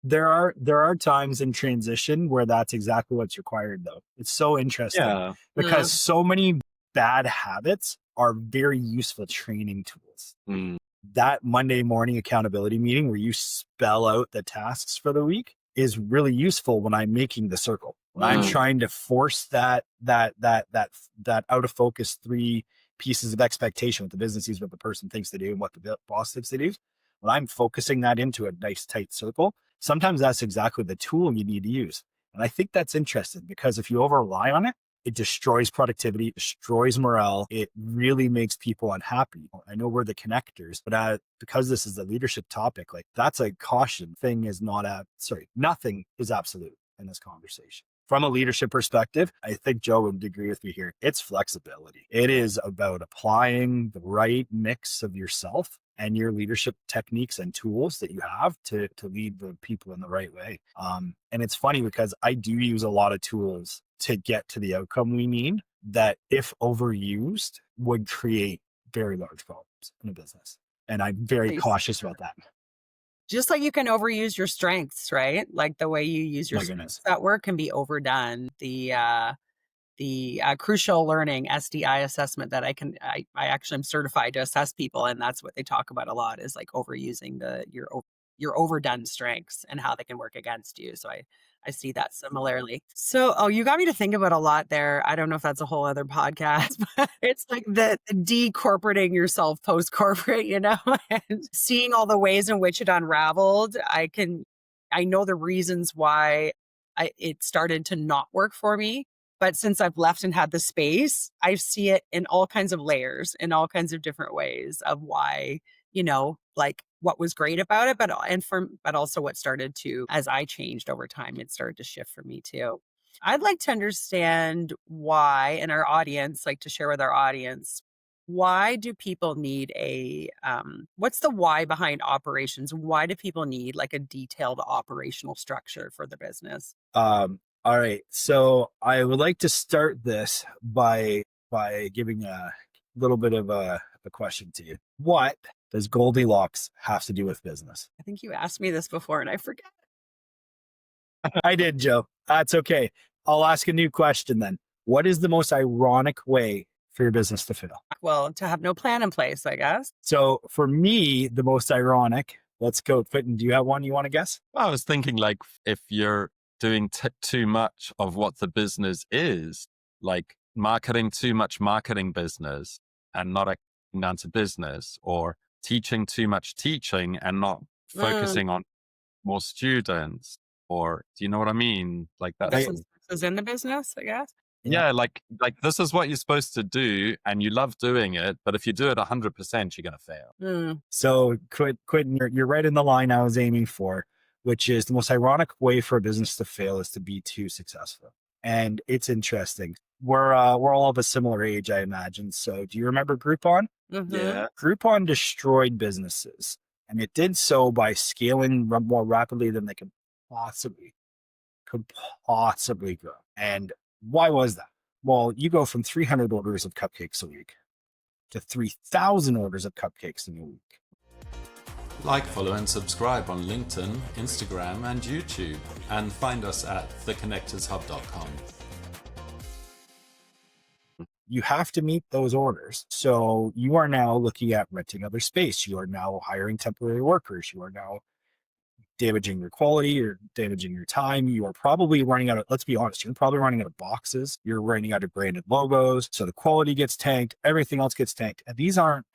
There are times in transition where that's exactly what's required, though. It's so interesting because so many bad habits are very useful training tools. That Monday morning accountability meeting where you spell out the tasks for the week is really useful when I'm making the circle. When I'm trying to force that out of focus 3 pieces of expectation, what the business sees, what the person thinks they do, and what the boss thinks they do. When I'm focusing that into a nice tight circle, sometimes that's exactly the tool you need to use. And I think that's interesting because if you over rely on it, it destroys productivity, it destroys morale. It really makes people unhappy. I know we're the connectors, but because this is a leadership topic, like that's a caution. Nothing is absolute in this conversation. From a leadership perspective, I think Joe would agree with me here. It's flexibility. It is about applying the right mix of yourself and your leadership techniques and tools that you have to lead the people in the right way. And it's funny because I do use a lot of tools to get to the outcome we need that, if overused, would create very large problems in a business. And I'm very cautious about that. Just like you can overuse your strengths, right? Like the way you use your strengths at work can be overdone. The crucial learning SDI assessment that I actually am certified to assess people, and that's what they talk about a lot is like overusing your overdone strengths and how they can work against you. So I see that similarly. So, you got me to think about a lot there. I don't know if that's a whole other podcast, but it's like the decorporating yourself post-corporate, and seeing all the ways in which it unraveled. I know the reasons why it started to not work for me. But since I've left and had the space, I see it in all kinds of layers, in all kinds of different ways of why, like what was great about it, but also what started to, as I changed over time, it started to shift for me too. I'd like to understand why, and our audience, like to share with our audience, why do people need what's the why behind operations? Why do people need like a detailed operational structure for the business? All right. So I would like to start this by giving a little bit of a question to you. What does Goldilocks have to do with business? I think you asked me this before and I forget. I did, Joe. That's okay. I'll ask a new question then. What is the most ironic way for your business to fail? Well, to have no plan in place, I guess. So for me, the most ironic, let's go. Quentin, do you have one you want to guess? I was thinking like if you're doing too much of what the business is, like marketing too much marketing business and not acting down to business, or teaching too much teaching and not focusing on more students, or do you know what I mean? Like that. This is in the business, I guess. Yeah, like this is what you're supposed to do and you love doing it, but if you do it 100%, you're going to fail. So Quentin, you're right in the line I was aiming for, which is the most ironic way for a business to fail is to be too successful. And it's interesting. We're all of a similar age, I imagine. So do you remember Groupon? Mm-hmm. Yeah. Groupon destroyed businesses, and it did so by scaling more rapidly than they could possibly grow. And why was that? Well, you go from 300 orders of cupcakes a week to 3,000 orders of cupcakes in a week. Like, follow, and subscribe on LinkedIn, Instagram, and YouTube, and find us at theconnectorshub.com. You have to meet those orders. So you are now looking at renting other space. You are now hiring temporary workers. You are now damaging your quality, you're damaging your time. You are probably running out of, let's be honest, you're probably running out of boxes. You're running out of branded logos. So the quality gets tanked, everything else gets tanked. And these aren't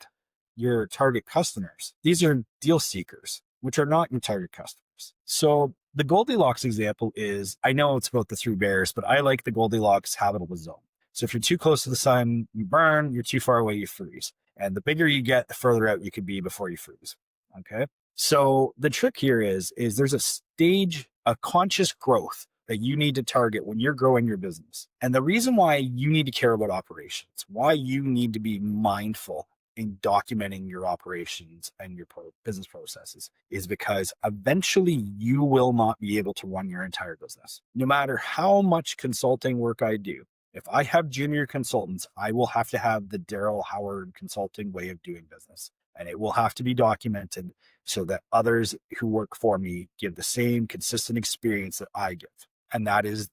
your target customers. These are deal seekers, which are not your target customers. So the Goldilocks example is, I know it's about the three bears, but I like the Goldilocks habitable zone. So if you're too close to the sun, you burn. You're too far away, you freeze. And the bigger you get, the further out you can be before you freeze. Okay. So the trick here is there's a stage, a conscious growth that you need to target when you're growing your business. And the reason why you need to care about operations, why you need to be mindful in documenting your operations and your business processes, is because eventually you will not be able to run your entire business. No matter how much consulting work I do, if I have junior consultants, I will have to have the Darryl Howard consulting way of doing business. And it will have to be documented so that others who work for me give the same consistent experience that I give. And that is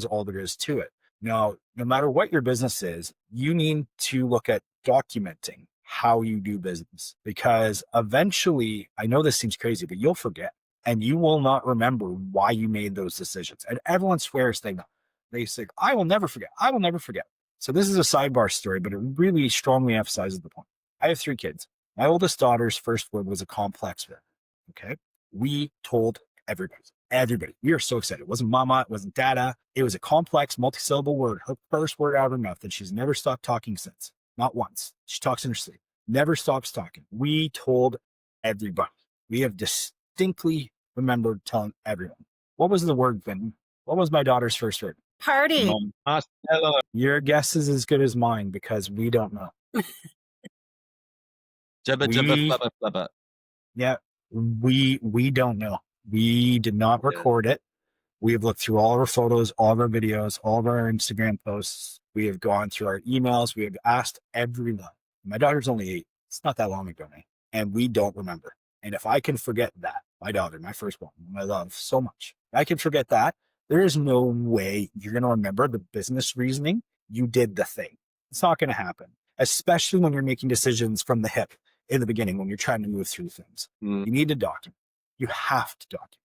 all there is to it. Now, no matter what your business is, you need to look at documenting how you do business, because eventually, I know this seems crazy, but you'll forget and you will not remember why you made those decisions. And everyone swears they know. They say, I will never forget. I will never forget. So this is a sidebar story, but it really strongly emphasizes the point. I have 3 kids. My oldest daughter's first word was a complex word. Okay. We told everybody. We were so excited. It wasn't mama. It wasn't dada. It was a complex multi-syllable word. Her first word out of her mouth, and she's never stopped talking since. Not once. She talks in her sleep. Never stops talking. We told everybody. We have distinctly remembered telling everyone. What was the word then? What was my daughter's first word? Party. Your guess is as good as mine because we don't know. Jabba, flubba, flubba. Yeah, we don't know. We did not record it. We have looked through all of our photos, all of our videos, all of our Instagram posts. We have gone through our emails. We have asked everyone. My daughter's only 8. It's not that long ago, man. And we don't remember. And if I can forget that, my daughter, my firstborn, whom I love so much, I can forget that. There is no way you're going to remember the business reasoning. You did the thing. It's not going to happen, especially when you're making decisions from the hip in the beginning, when you're trying to move through things. You need to document. You have to document.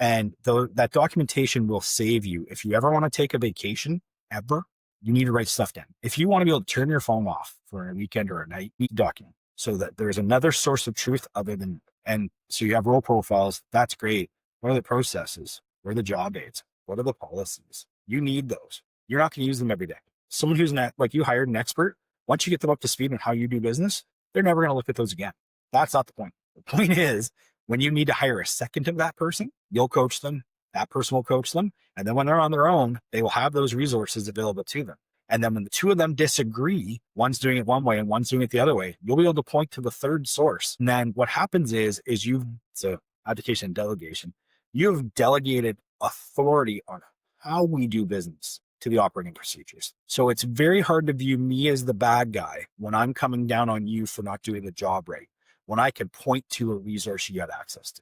And that documentation will save you. If you ever want to take a vacation, ever, you need to write stuff down. If you want to be able to turn your phone off for a weekend or a night, you need to document so that there's another source of truth other than, and so you have role profiles. That's great. What are the processes? What are the job aids? What are the policies? You need those. You're not going to use them every day. Someone who's not, like, you hired an expert, once you get them up to speed on how you do business, they're never going to look at those again. That's not the point. The point is, when you need to hire a second of that person, you'll coach them. That person will coach them. And then when they're on their own, they will have those resources available to them. And then when the two of them disagree, one's doing it one way and one's doing it the other way, you'll be able to point to the third source. And then what happens is so abdication and delegation, you've delegated authority on how we do business to the operating procedures. So it's very hard to view me as the bad guy when I'm coming down on you for not doing the job right, when I can point to a resource you got access to.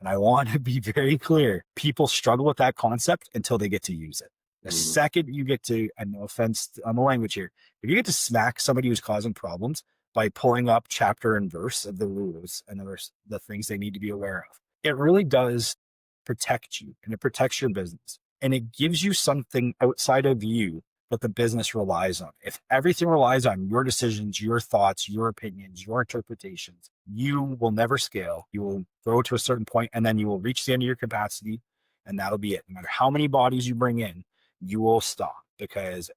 And I want to be very clear, people struggle with that concept until they get to use it. The second you get to, and no offense on the language here, if you get to smack somebody who's causing problems by pulling up chapter and verse of the rules and the things they need to be aware of, it really does protect you, and it protects your business. And it gives you something outside of you that the business relies on. If everything relies on your decisions, your thoughts, your opinions, your interpretations, you will never scale. You will grow to a certain point, and then you will reach the end of your capacity, and that'll be it. No matter how many bodies you bring in, you will stop, because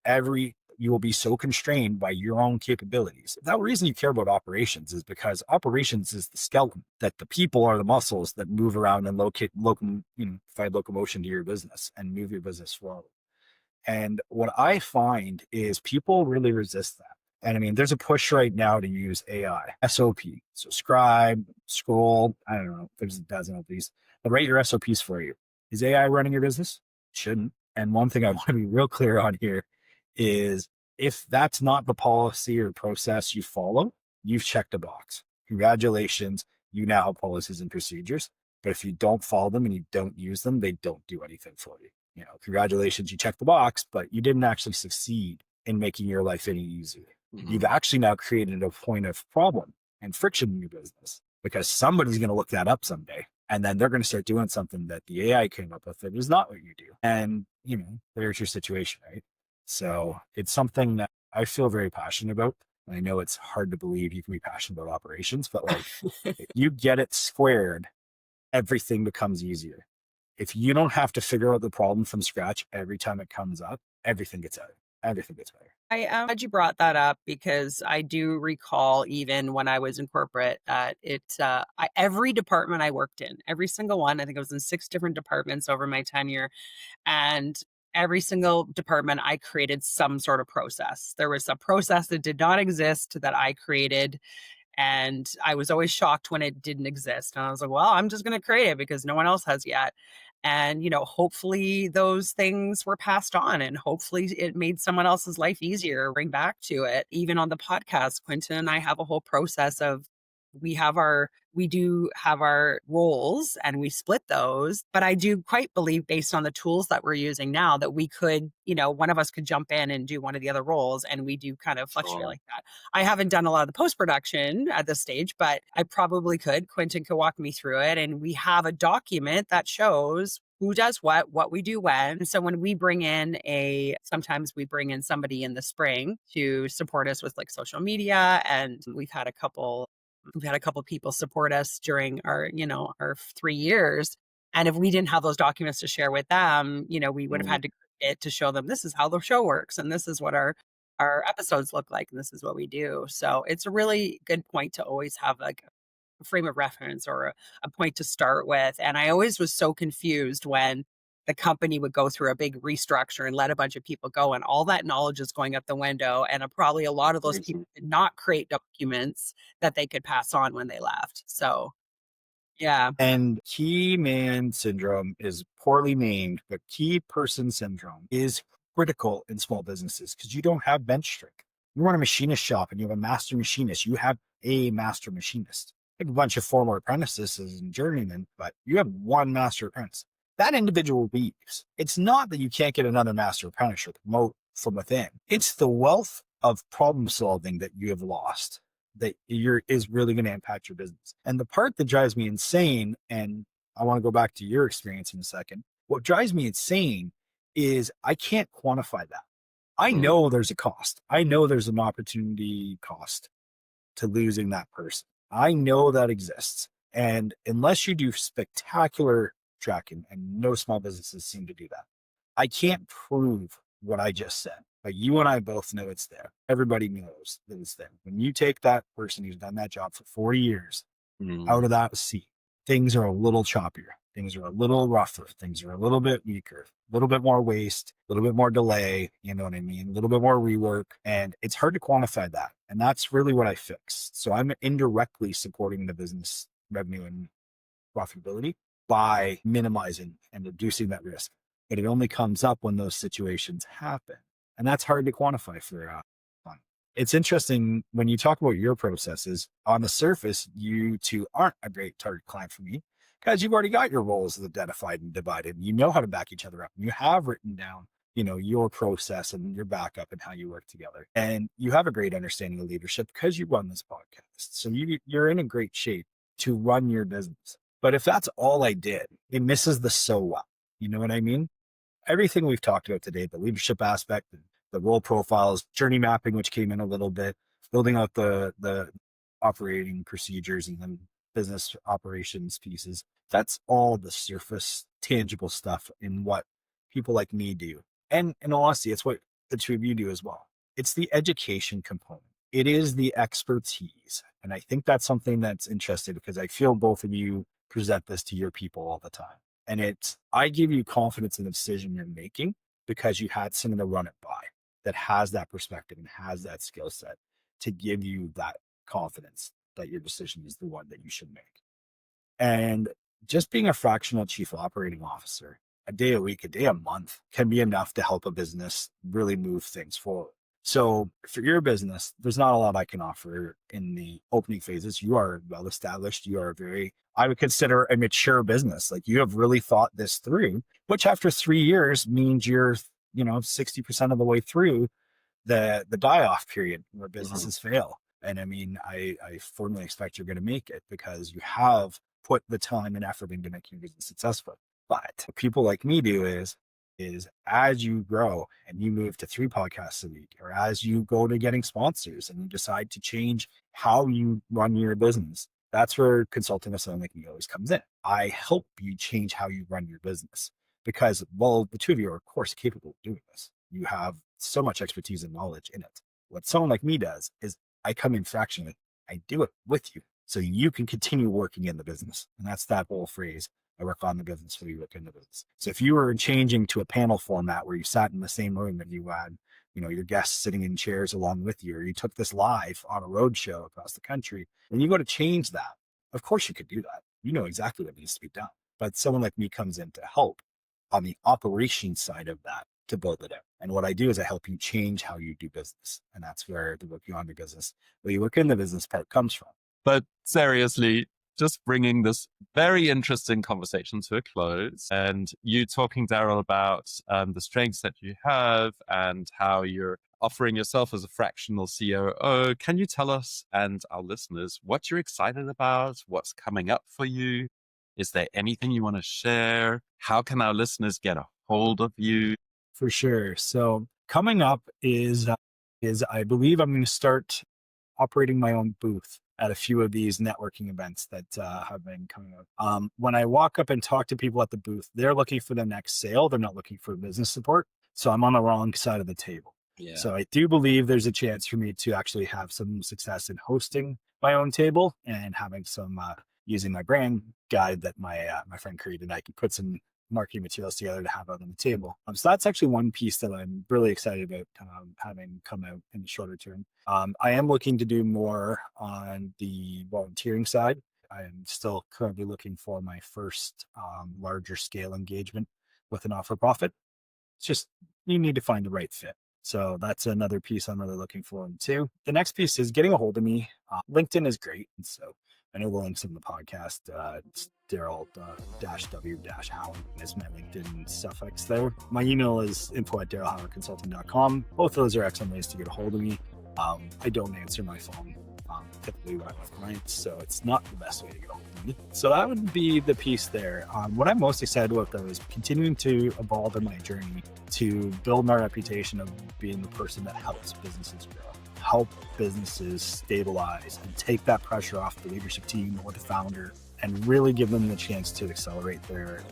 you will be so constrained by your own capabilities. That reason you care about operations is because operations is the skeleton, that the people are the muscles that move around and provide locomotion to your business and move your business forward. And what I find is people really resist that. And I mean, there's a push right now to use AI, SOP. So scribe, scroll, I don't know, there's a dozen of these. They'll write your SOPs for you. Is AI running your business? It shouldn't. And one thing I want to be real clear on here is, if that's not the policy or process you follow, you've checked a box. Congratulations, you now have policies and procedures. But if you don't follow them and you don't use them, they don't do anything for you. Congratulations, you checked the box, but you didn't actually succeed in making your life any easier. You've actually now created a point of problem and friction in your business, because somebody's going to look that up someday. And then they're going to start doing something that the AI came up with that is not what you do. And, there's your situation, right? So it's something that I feel very passionate about. And I know it's hard to believe you can be passionate about operations, but if you get it squared, everything becomes easier. If you don't have to figure out the problem from scratch every time it comes up, everything gets better. Everything gets better. I am glad you brought that up, because I do recall, even when I was in corporate, that every department I worked in, every single one, I think I was in 6 different departments over my tenure, and every single department I created some sort of process. There was a process that did not exist that I created, and I was always shocked when it didn't exist. And I was like, well, I'm just going to create it because no one else has yet. And, hopefully those things were passed on, and hopefully it made someone else's life easier, bring back to it. Even on the podcast, Quentin and I have a whole process of, we do have our roles and we split those. But I do quite believe, based on the tools that we're using now, that we could, one of us could jump in and do one of the other roles, and we do kind of fluctuate like that. I haven't done a lot of the post-production at this stage, but I probably could. Quentin could walk me through it. And we have a document that shows who does what we do when. So when we sometimes we bring in somebody in the spring to support us with like social media. And we've had a couple people support us during our 3 years. And if we didn't have those documents to share with them, we would have had to create it to show them, this is how the show works, and this is what our episodes look like, and this is what we do. So it's a really good point to always have like a frame of reference or a point to start with. And I always was so confused when the company would go through a big restructure and let a bunch of people go, and all that knowledge is going out the window. And probably a lot of those people did not create documents that they could pass on when they left. So, yeah. And key man syndrome is poorly named, but key person syndrome is critical in small businesses, because you don't have bench strength. You run a machinist shop and you have a master machinist. You have a master machinist. You have a bunch of former apprentices and journeymen, but you have one master apprentice. That individual leaves. It's not that you can't get another master apprentice or promote from within. It's the wealth of problem solving that you have lost that is really going to impact your business. And the part that drives me insane, and I want to go back to your experience in a second. What drives me insane is I can't quantify that. I Mm. know there's a cost. I know there's an opportunity cost to losing that person. I know that exists. And unless you do spectacular tracking, and no small businesses seem to do that, I can't prove what I just said. But you and I both know it's there. Everybody knows that it's there. When you take that person who's done that job for 40 years Mm. out of that seat, things are a little choppier. Things are a little rougher. Things are a little bit weaker, a little bit more waste, a little bit more delay. You know what I mean? A little bit more rework. And it's hard to quantify that. And that's really what I fix. So I'm indirectly supporting the business revenue and profitability by minimizing and reducing that risk. But it only comes up when those situations happen. And that's hard to quantify for fun. It's interesting when you talk about your processes. On the surface, you two aren't a great target client for me because you've already got your roles identified and divided. You know how to back each other up. You have written down, your process and your backup and how you work together. And you have a great understanding of leadership because you run this podcast. So you're in a great shape to run your business. But if that's all I did, it misses the so what. You know what I mean? Everything we've talked about today, the leadership aspect, the role profiles, journey mapping, which came in a little bit, building out the operating procedures and then business operations pieces. That's all the surface tangible stuff in what people like me do. And in all honesty, it's what the two of you do as well. It's the education component. It is the expertise. And I think that's something that's interesting because I feel both of you present this to your people all the time. And I give you confidence in the decision you're making because you had someone to run it by that has that perspective and has that skill set to give you that confidence that your decision is the one that you should make. And just being a fractional chief operating officer, a day a week, a day a month can be enough to help a business really move things forward. So for your business, there's not a lot I can offer in the opening phases. You are well established. You are I would consider a mature business. Like you have really thought this through, which after 3 years means you're, 60% of the way through the die off period where Mhm. businesses fail. And I mean, I firmly expect you're going to make it because you have put the time and effort into making your business successful. But what people like me do is as you grow and you move to 3 podcasts a week, or as you go to getting sponsors and you decide to change how you run your business, that's where consulting with someone like me always comes in. I help you change how you run your business because, well, the two of you are, of course, capable of doing this. You have so much expertise and knowledge in it. What someone like me does is I come in fractionally. I do it with you so you can continue working in the business. And that's that whole phrase. I work on the business while you work in the business. So if you were changing to a panel format where you sat in the same room and you had, your guests sitting in chairs along with you, or you took this live on a road show across the country, and you go to change that, of course you could do that. You know exactly what needs to be done. But someone like me comes in to help on the operation side of that to build it out. And what I do is I help you change how you do business. And that's where the work beyond the business, where you work in the business part comes from. But seriously, just bringing this very interesting conversation to a close, and you talking, Darryl, about the strengths that you have and how you're offering yourself as a fractional COO. Can you tell us and our listeners what you're excited about? What's coming up for you? Is there anything you want to share? How can our listeners get a hold of you? For sure. So coming up is I believe I'm going to start operating my own booth at a few of these networking events that have been coming up. When I walk up and talk to people at the booth, they're looking for the next sale. They're not looking for business support. So I'm on the wrong side of the table. Yeah. So I do believe there's a chance for me to actually have some success in hosting my own table and having some using my brand guide that my friend created. I can put some marketing materials together to have out on the table. So that's actually one piece that I'm really excited about having come out in the shorter term. I am looking to do more on the volunteering side. I am still currently looking for my first larger scale engagement with a not-for-profit. It's just, you need to find the right fit. So that's another piece I'm really looking for too. The next piece is getting a hold of me. LinkedIn is great. And so I know the links in the podcast. It's Darryl -W-Howard is my LinkedIn suffix there. My email is info@darrylhowardconsulting.com. Both of those are excellent ways to get a hold of me. I don't answer my phone typically when I'm with clients, so it's not the best way to go. So that would be the piece there. What I'm most excited about, though, is continuing to evolve in my journey to build my reputation of being the person that helps businesses grow, help businesses stabilize, and take that pressure off the leadership team or the founder, and really give them the chance to accelerate their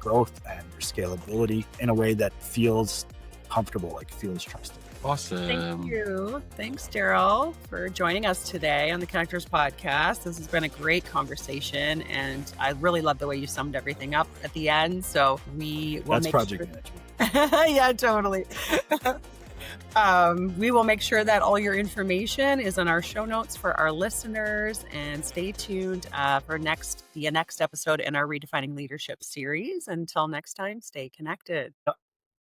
growth and their scalability in a way that feels comfortable, like feels trusted. Awesome. Thank you. Thanks, Darryl, for joining us today on the Connectors Podcast. This has been a great conversation, and I really love the way you summed everything up at the end. So we will That's make project sure... management. Yeah, totally. We will make sure that all your information is on our show notes for our listeners, and stay tuned for the next episode in our Redefining Leadership series. Until next time, stay connected.